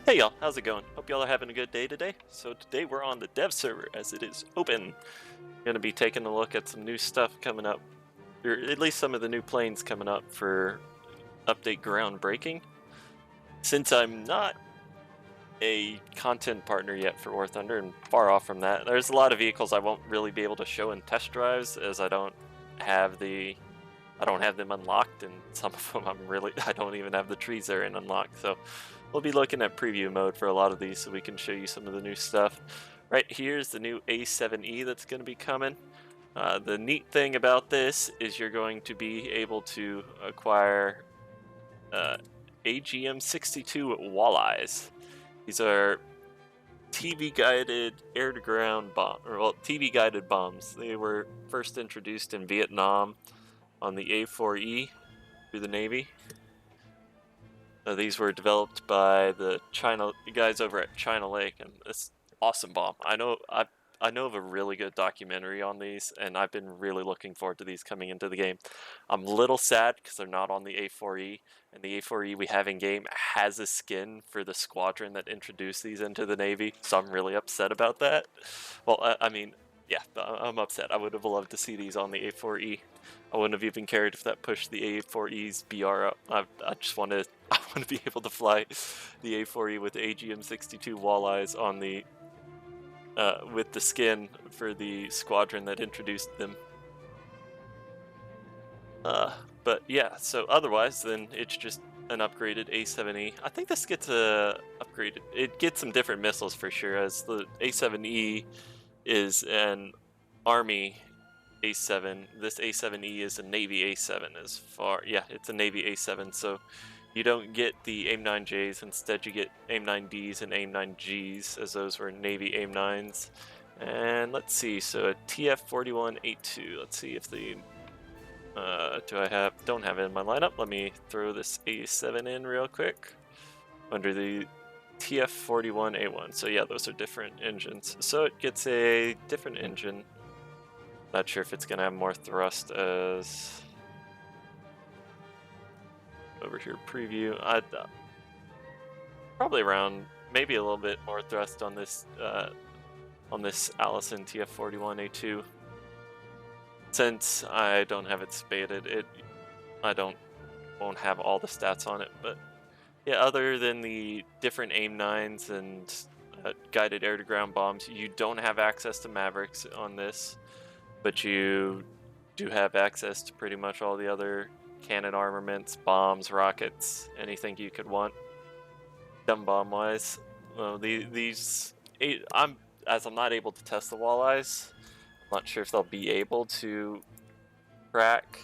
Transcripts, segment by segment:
Hey y'all, how's it going? Hope y'all are having a good day today. So today we're on the dev server as it is open. Gonna be taking a look at some new stuff coming up, or at least some of the new planes coming up for update groundbreaking. Since I'm not a content partner yet for War Thunder and far off from that, there's a lot of vehicles I won't really be able to show in test drives as I don't have them unlocked, and some of them I don't even have the trees they're in unlocked. So we'll be looking at preview mode for a lot of these so we can show you some of the new stuff. Right here's the new A7E that's going to be coming. The neat thing about this is you're going to be able to acquire AGM-62 walleyes. These are TV guided air to ground bomb, or well, TV guided bombs. They were first introduced in Vietnam on the A4E through the Navy. These were developed by the guys over at China Lake, and it's awesome bomb. I know of a really good documentary on these, and I've been really looking forward to these coming into the game. I'm a little sad because they're not on the A4E, and the A4E we have in game has a skin for the squadron that introduced these into the Navy, so I'm really upset about that. Well, I mean, yeah, I'm upset. I would have loved to see these on the A4E. I wouldn't have even cared if that pushed the A4E's BR up. I just want to I want to be able to fly the A4E with AGM-62 walleyes on the with the skin for the squadron that introduced them. But yeah, so otherwise, then it's just an upgraded A7E. I think this gets upgraded. It gets some different missiles for sure, as the A7E is an Army A7. This A7E is a Navy A7 yeah, it's a Navy A7, so you don't get the AIM-9Js, instead you get AIM-9Ds and AIM-9Gs, as those were Navy AIM-9s. And let's see, so a TF-41A2, let's see if the, don't have it in my lineup. Let me throw this A7 in real quick, under the TF-41A1. So yeah, those are different engines. So it gets a different engine. Not sure if it's gonna have more thrust as over here preview. I'd probably around maybe a little bit more thrust on this Allison TF-41A2. Since I don't have it spaded, won't have all the stats on it. But yeah, other than the different AIM-9s and guided air-to-ground bombs, you don't have access to Mavericks on this, but you do have access to pretty much all the other cannon armaments, bombs, rockets, anything you could want. Dumb bomb wise, well, I'm not able to test the walleyes. I'm not sure if they'll be able to crack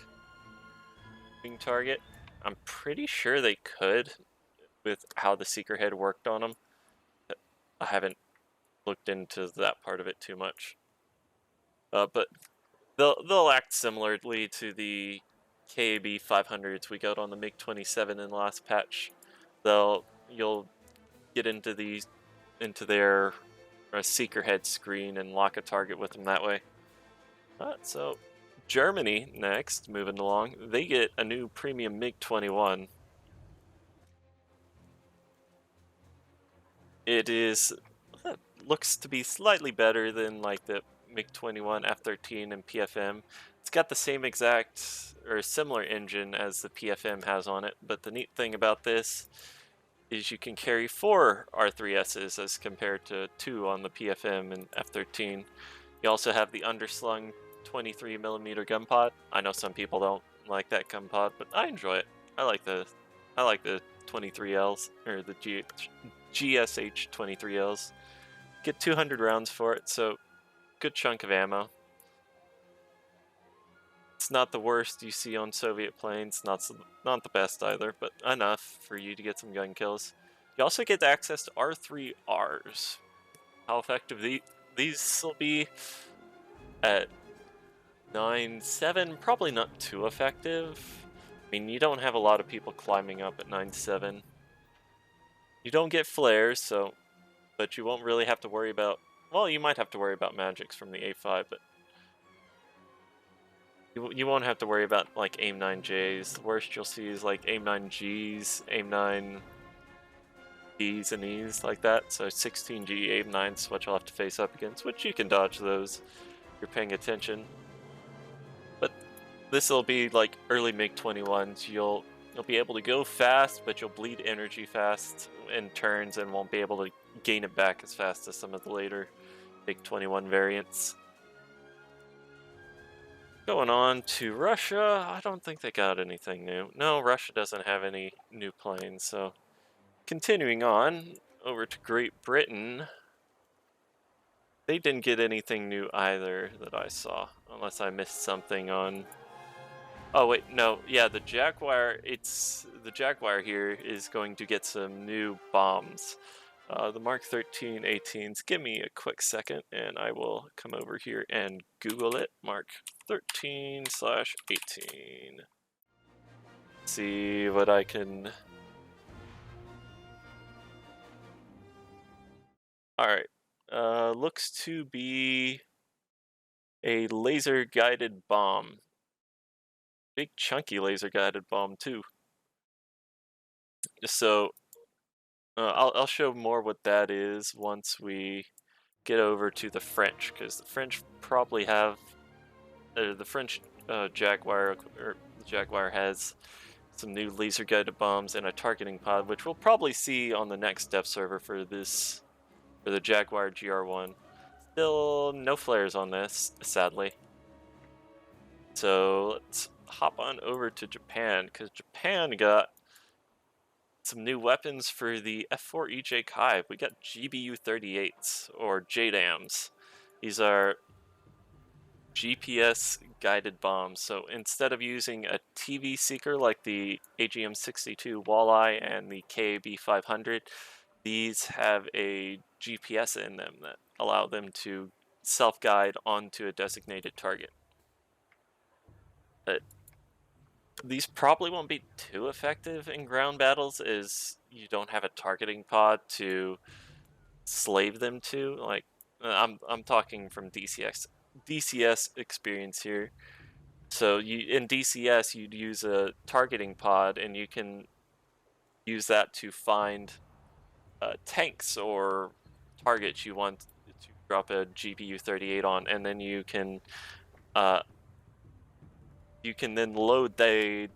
wing target. I'm pretty sure they could with how the secret head worked on them. I haven't looked into that part of it too much. But they'll act similarly to the KAB 500s we got on the MiG-27 in the last patch. You'll get into their seeker head screen and lock a target with them that way. So Germany next, moving along, they get a new premium MiG-21. Looks to be slightly better than like the MiG-21 F-13 and PFM. It's got the same exact or similar engine as the PFM has on it, but the neat thing about this is you can carry 4 R3Ss as compared to 2 on the PFM and F-13. You also have the underslung 23mm gun pod. I know some people don't like that gun pod, but I enjoy it. I like the 23Ls, or the GSH 23Ls. Get 200 rounds for it, so good chunk of ammo. It's not the worst you see on Soviet planes, not the best either, but enough for you to get some gun kills. You also get access to R3Rs. How effective these will be at 9.7, probably not too effective. I mean, you don't have a lot of people climbing up at 9.7. You don't get flares, but you won't really have to worry about, well, you might have to worry about magics from the A5, but you won't have to worry about like AIM-9Js. The worst you'll see is like AIM-9Gs, AIM-9 E's and E's like that. So 16G, aim 9's what you'll have to face up against, which you can dodge those if you're paying attention. But this will be like early MiG-21s. You'll be able to go fast, but you'll bleed energy fast in turns and won't be able to gain it back as fast as some of the later MiG-21 variants. Going on to Russia, I don't think they got anything new. No, Russia doesn't have any new planes, so continuing on over to Great Britain, they didn't get anything new either that I saw, unless I missed something on... Oh wait, no, yeah, the Jaguar here is going to get some new bombs. The Mark 13 18s. Give me a quick second and I will come over here and Google it. Mark 13/18. See what I can... Alright, looks to be a laser guided bomb. Big chunky laser guided bomb too. So I'll show more what that is once we get over to the French, because the French probably have the French Jaguar, or the Jaguar has some new laser guided bombs and a targeting pod, which we'll probably see on the next dev server for this, for the Jaguar GR1. Still no flares on this, sadly. So let's hop on over to Japan, because Japan got some new weapons for the F4 EJ Kai. We got GBU-38s, or JDAMs. These are GPS guided bombs. So instead of using a TV seeker like the AGM-62 Walleye and the KAB-500, these have a GPS in them that allow them to self-guide onto a designated target. But these probably won't be too effective in ground battles, as you don't have a targeting pod to slave them to. Like, I'm talking from DCS experience here. So in DCS you'd use a targeting pod, and you can use that to find tanks or targets you want to drop a GBU-38 on, and then you can then load the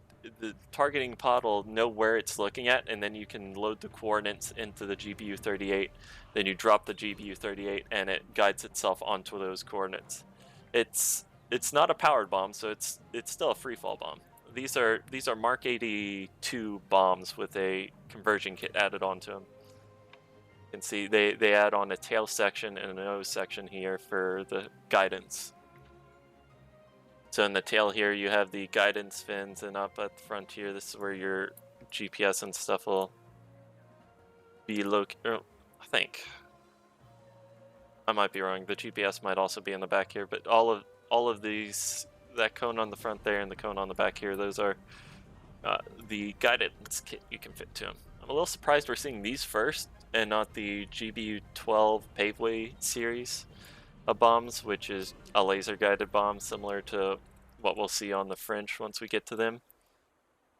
targeting pod will know where it's looking at, and then you can load the coordinates into the GBU-38. Then you drop the GBU-38 and it guides itself onto those coordinates. It's not a powered bomb, so it's still a freefall bomb. These are Mark 82 bombs with a conversion kit added onto them. You can see they add on a tail section and a nose section here for the guidance. So in the tail here, you have the guidance fins, and up at the front here, this is where your GPS and stuff will be located. I think I might be wrong. The GPS might also be in the back here, but all of these, that cone on the front there and the cone on the back here, those are the guidance kit you can fit to them. I'm a little surprised we're seeing these first and not the GBU-12 Paveway series of bombs, which is a laser guided bomb similar to what we'll see on the French once we get to them.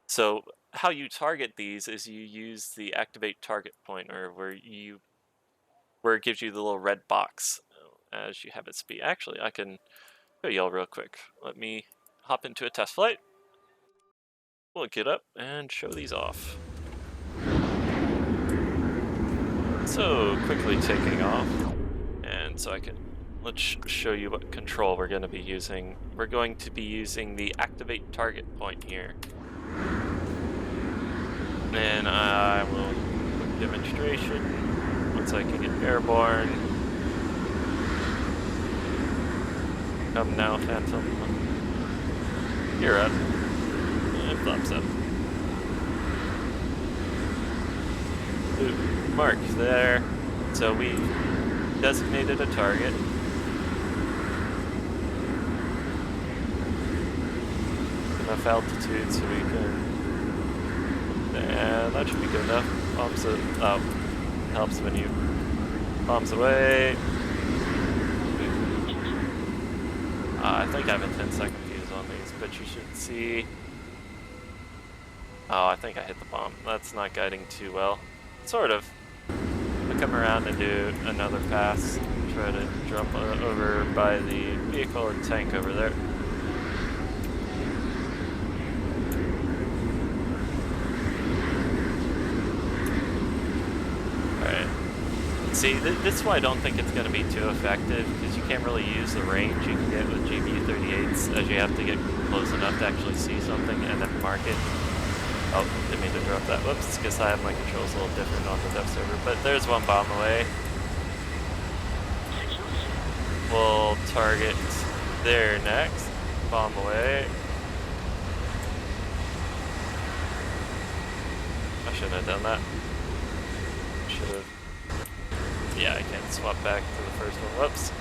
So how you target these is you use the activate target pointer, where it gives you the little red box as you have it speed. Actually, I can show y'all real quick. Let me hop into a test flight. We'll get up and show these off. So quickly taking off, and so let's show you what control we're going to be using. We're going to be using the activate target point here. Then I will quick demonstration once I can get airborne. Come now, Phantom. You're up. And thumbs up. Ooh, mark there. So we designated a target. Enough altitude so we can... And that should be good enough. Bombs it up. Helps when you bombs away. I think I have a 10-second fuse on these, but you should see... Oh, I think I hit the bomb. That's not guiding too well. Sort of. come around and do another pass. Try to jump over by the vehicle and tank over there. Alright. See, this is why I don't think it's going to be too effective, because you can't really use the range you can get with GBU-38s, as you have to get close enough to actually see something and then mark it. Oh, didn't mean to drop that. Whoops, guess I have my controls a little different on the dev server, but there's one bomb away. We'll target there next. Bomb away. I shouldn't have done that. Should have. Yeah, I can't swap back to the first one. Whoops.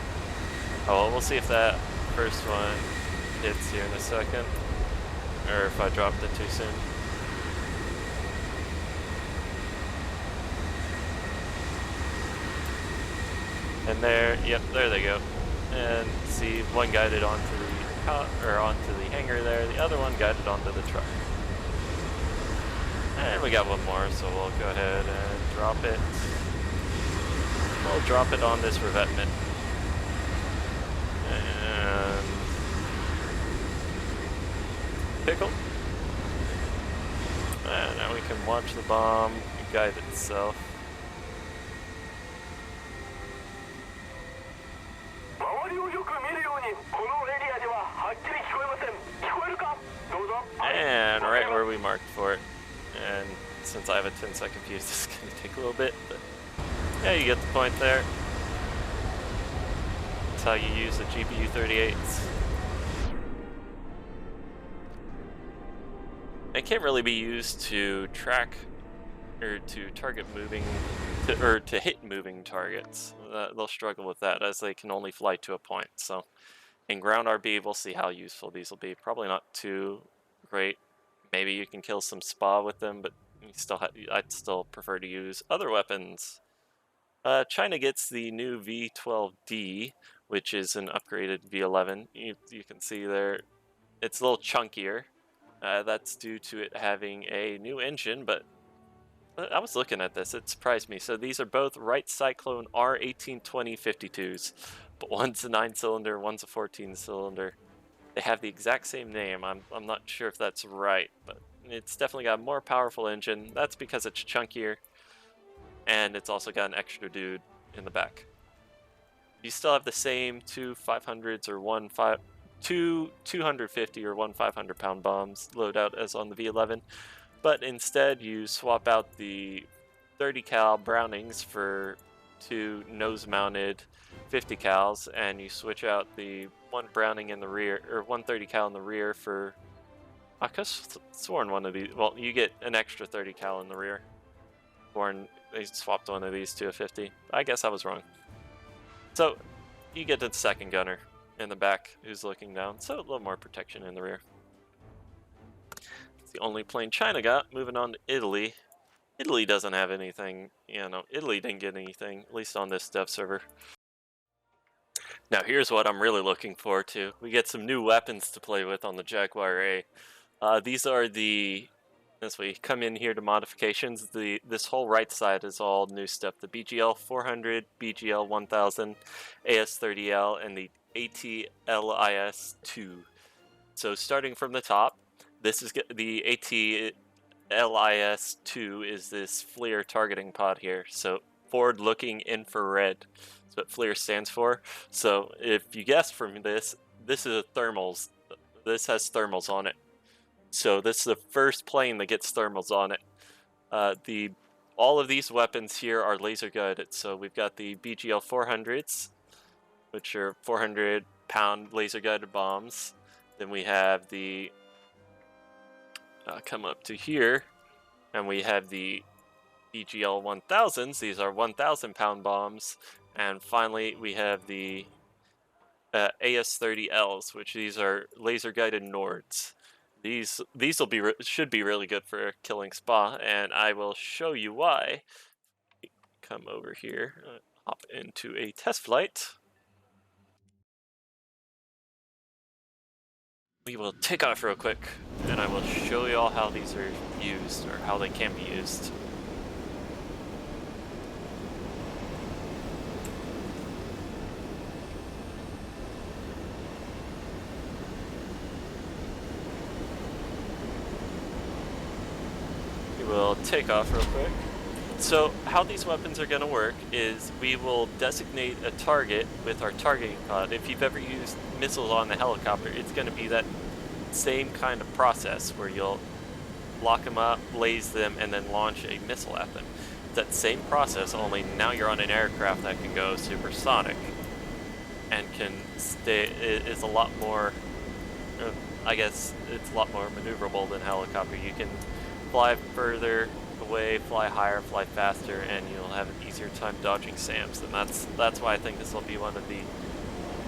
Oh, well, we'll see if that first one hits here in a second. Or if I dropped it too soon. And there, yep, there they go. And see, one guided onto the hangar there, the other one guided onto the truck. And we got one more, so we'll go ahead and drop it. We'll drop it on this revetment. And pickle. And now we can watch the bomb guide itself. And right where we marked for it. And since I have a 10-second fuse, this is going to take a little bit, but yeah, you get the point there. That's how you use the GBU-38s. It can't really be used to track or to target moving, or to hit moving targets. They'll struggle with that, as they can only fly to a point. So in ground RB, we'll see how useful these will be. Probably not too great. Maybe you can kill some SPA with them, but you I'd still prefer to use other weapons. China gets the new V12D, which is an upgraded V11. You can see there, it's a little chunkier. That's due to it having a new engine, but I was looking at this, it surprised me. So these are both Wright Cyclone R1820-52s, but one's a 9-cylinder, one's a 14-cylinder. They have the exact same name. I'm not sure if that's right, but it's definitely got a more powerful engine. That's because it's chunkier, and it's also got an extra dude in the back. You still have the same two 500s or two 250 or one 500-pound bombs loadout as on the V11, but instead you swap out the 30 cal Brownings for two nose-mounted 50 cals, and you switch out the one Browning in the rear, or 130 cal in the rear for, I could have sworn one of these, well, you get an extra 30 cal in the rear. Sworn they swapped one of these to a 50. I guess I was wrong. So you get the second gunner in the back who's looking down, so a little more protection in the rear. It's the only plane China got. Moving on to Italy. Italy doesn't have anything, Italy didn't get anything, at least on this dev server. Now here's what I'm really looking forward to. We get some new weapons to play with on the Jaguar A. These are as we come in here to modifications, this whole right side is all new stuff. The BGL 400, BGL 1000, AS30L, and the ATLIS 2. So starting from the top, this is the ATLIS 2 is this FLIR targeting pod here. So forward-looking infrared. That's what FLIR stands for. So if you guess from this is a thermals. This has thermals on it. So this is the first plane that gets thermals on it. All of these weapons here are laser guided. So we've got the BGL 400s, which are 400-pound laser guided bombs. Then we have the come up to here, and we have the BGL 1000s. These are 1,000-pound bombs. And finally, we have the AS30Ls, which these are laser-guided Nords. These should be really good for killing SPA, and I will show you why. Come over here, hop into a test flight. We will take off real quick, and I will show you all how these are used, or how they can be used. we'll take off real quick. So how these weapons are going to work is we will designate a target with our targeting pod. If you've ever used missiles on the helicopter, it's going to be that same kind of process where you'll lock them up, blaze them, and then launch a missile at them. That same process, only now you're on an aircraft that can go supersonic and can stay. Is a lot more. I guess it's a lot more maneuverable than helicopter. You can fly further away, fly higher, fly faster, and you'll have an easier time dodging SAMs. And that's why I think this will be one of the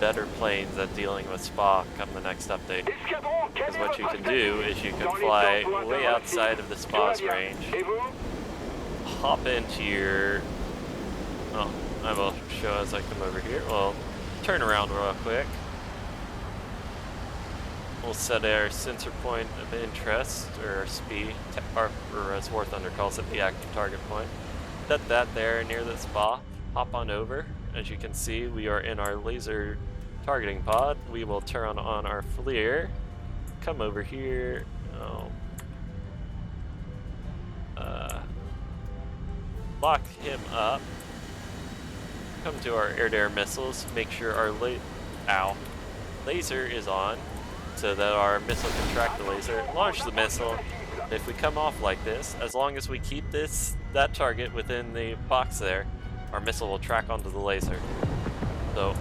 better planes at dealing with SPA come the next update. Because what you can do is you can fly way outside of the SPA's range, hop into your... Oh, I will show as I come over here. Well, turn around real quick. We'll set our sensor point of interest, or our SPI, or as War Thunder calls it, the active target point. Set that there near the SPA. Hop on over. As you can see, we are in our laser targeting pod. We will turn on our FLIR. Come over here. Lock him up. Come to our air-to-air missiles. Make sure our laser is on, so that our missile can track the laser, launch the missile. If we come off like this, as long as we keep that target within the box there, our missile will track onto the laser. So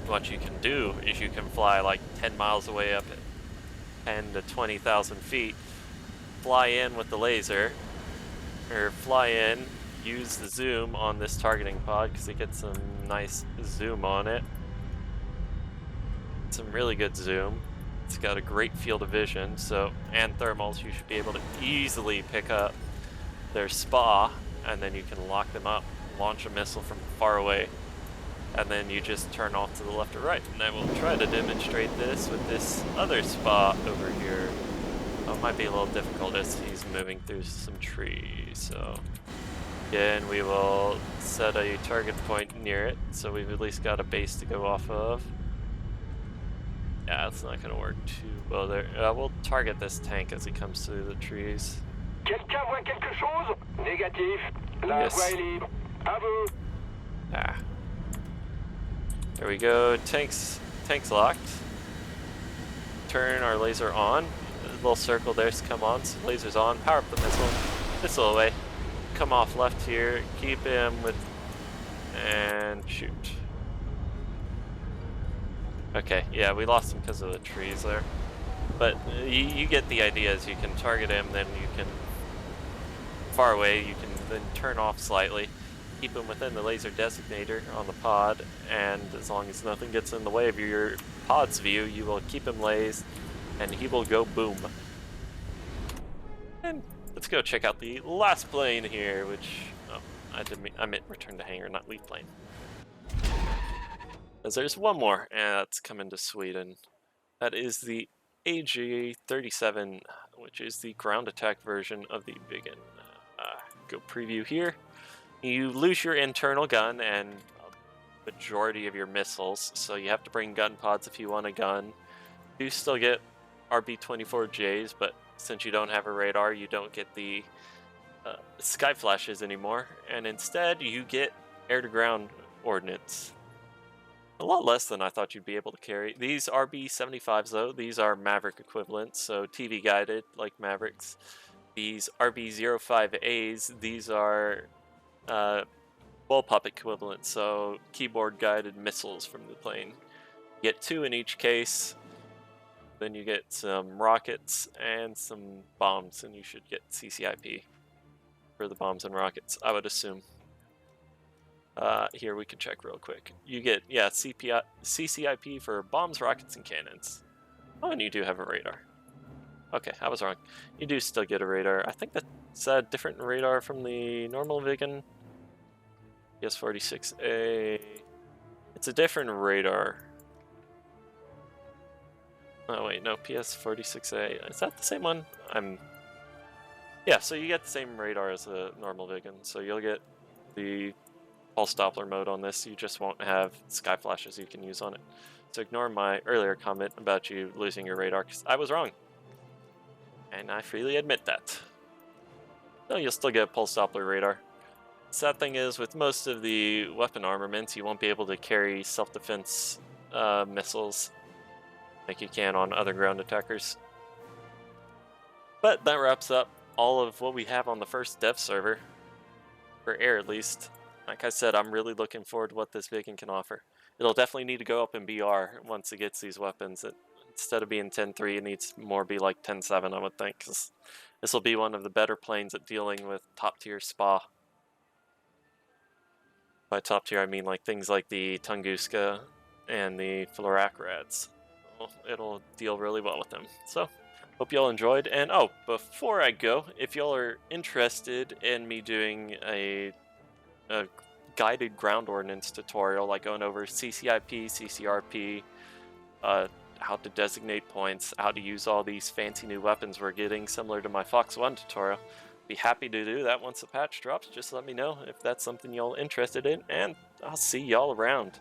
what you can do is you can fly like 10 miles away up at 10 to 20,000 feet, fly in with the laser, or fly in, use the zoom on this targeting pod because it gets some nice zoom on it. Some really good zoom. It's got a great field of vision, and thermals, you should be able to easily pick up their SPA, and then you can lock them up, launch a missile from far away, and then you just turn off to the left or right. And I will try to demonstrate this with this other SPA over here. It might be a little difficult as he's moving through some trees, so again, we will set a target point near it, so we've at least got a base to go off of. Yeah, it's not going to work too well there. We'll target this tank as he comes through the trees. Quelqu'un voit quelque chose? Négatif. La voie est libre. À vous. Ah. There we go. Tank's locked. Turn our laser on. A little circle there's come on. So laser's on. Power up the missile. Missile away. Come off left here. Keep him with... and shoot. Okay, yeah, we lost him because of the trees there. But you get the idea. As you can target him, then you can... far away, you can then turn off slightly. Keep him within the laser designator on the pod, and as long as nothing gets in the way of your pod's view, you will keep him lased, and he will go boom. And let's go check out the last plane here, which... oh, I meant return to hangar, not leave plane. As there's one more, and that's coming to Sweden. That is the AG-37, which is the ground attack version of the Viggen. Go preview here. You lose your internal gun and a majority of your missiles, so you have to bring gun pods if you want a gun. You still get RB-24Js, but since you don't have a radar, you don't get the sky flashes anymore, and instead you get air-to-ground ordnance. A lot less than I thought you'd be able to carry. These RB-75s, though, these are Maverick equivalents, so TV guided like Mavericks. These RB-05As, these are bull puppet equivalents, so keyboard guided missiles from the plane. You get 2 in each case, then you get some rockets and some bombs, and you should get CCIP for the bombs and rockets, I would assume. Here we can check real quick. You get, yeah, CCIP for bombs, rockets, and cannons. Oh, and you do have a radar. Okay, I was wrong. You do still get a radar. I think that's a different radar from the normal Viggen. PS-46A. It's a different radar. Oh wait, no, PS-46A. Is that the same one? Yeah, so you get the same radar as the normal Viggen. So you'll get the pulse Doppler mode on this. You just won't have sky flashes you can use on it. So ignore my earlier comment about you losing your radar, because I was wrong. And I freely admit that. No, you'll still get a pulse Doppler radar. Sad thing is, with most of the weapon armaments, you won't be able to carry self-defense missiles like you can on other ground attackers. But that wraps up all of what we have on the first dev server, for air at least. Like I said, I'm really looking forward to what this beacon can offer. It'll definitely need to go up in BR once it gets these weapons. Instead of being 10.3, it needs more be like 10.7, I would think, because this will be one of the better planes at dealing with top-tier SPA. By top tier, I mean like things like the Tunguska and the Floracrads. It'll deal really well with them. So, hope y'all enjoyed. And oh, before I go, if y'all are interested in me doing a guided ground ordnance tutorial, like going over CCIP, CCRP, how to designate points, how to use all these fancy new weapons we're getting, similar to my Fox 1 tutorial, be happy to do that once the patch drops. Just let me know if that's something y'all interested in, and I'll see y'all around.